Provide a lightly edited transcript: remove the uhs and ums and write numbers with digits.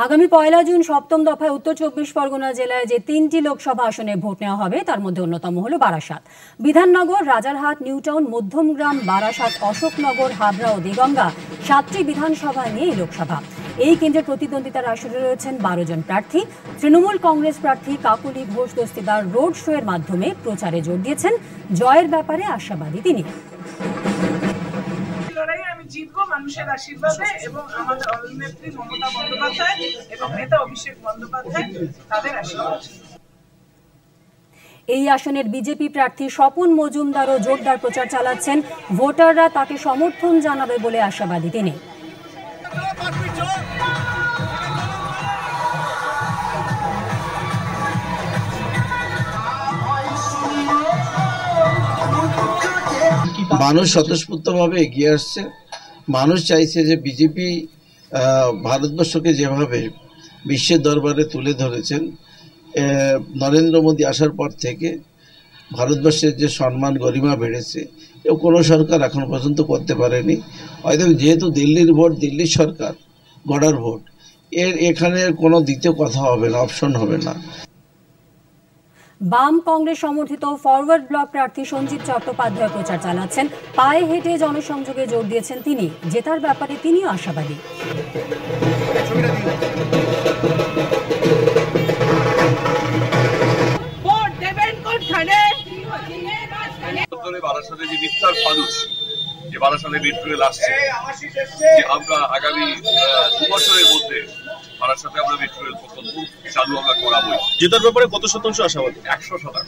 আগামী 1 জুন সপ্তম দফায় উত্তর 24 পরগনা জেলায় যে 3টি লোকসভা আসনে ভোট নেওয়া হবে তার মধ্যে অন্যতম হলো বারাসাত। বিধাননগর, রাজারহাট, নিউটাউন, মধ্যমগ্রাম, বারাসাত, অশোকনগর, হাবড়া ও দেগঙ্গা 7টি বিধানসভা নিয়ে এই লোকসভা। এই কেন্দ্রের প্রতিদ্বন্দ্বিতার আসরে রয়েছেন 12 জন প্রার্থী। তৃণমূল কংগ্রেস প্রার্থী কাকলি ঘোষ দস্তিদার রোড শো এর মাধ্যমে প্রচারে জোর দিয়েছেন। জয়ের ব্যাপারে আশাবাদী তিনি। আমি জিতবো মানুষের আশীর্বাদে এবং আমাদের নেত্রী মমতা বন্দ্যোপাধ্যায় এবং নেতা অভিষেক বন্দ্যোপাধ্যায় তাদের আশীর্বাদ। এই আসনের বিজেপি প্রার্থী স্বপন মজুমদারও জোরদার প্রচার চালাচ্ছেন। ভোটাররা তাকে সমর্থন জানাবে বলে আশাবাদী তিনি। মানুষ স্বতঃস্ফূর্তভাবে এগিয়ে আসছে। মানুষ চাইছে যে বিজেপি ভারতবর্ষকে যেভাবে বিশ্বের দরবারে তুলে ধরেছেন, নরেন্দ্র মোদী আসার পর থেকে ভারতবর্ষের যে সম্মান গরিমা বেড়েছে কোনো সরকার এখন পর্যন্ত করতে পারেনি। হয়তো যেহেতু দিল্লির ভোট, দিল্লির সরকার গড়ার ভোট, এখানে কোনো দ্বিতীয় কথা হবে না, অপশন হবে না। বাম কংগ্রেস সমর্থিত ফরওয়ার্ড ব্লক প্রার্থী সঞ্জিত চট্টোপাধ্যায় প্রচার চালাচ্ছেন। পায়ে হেঁটে জনসংযোগে জোর দিয়েছেন তিনি। জেতার ব্যাপারে তিনিও আশাবাদী। বারাসাতে যে মিথ্যার ফানুস, যে বারাসাতে মেট্রোরেল আসছে, যে আমরা আগামী 2 বছরের মধ্যে বারাসাতে আমরা মেট্রোরেল প্রকল্প চালু আমরা করাবো। জেতার ব্যাপারে কত শতাংশ আশাবাদী? 100%।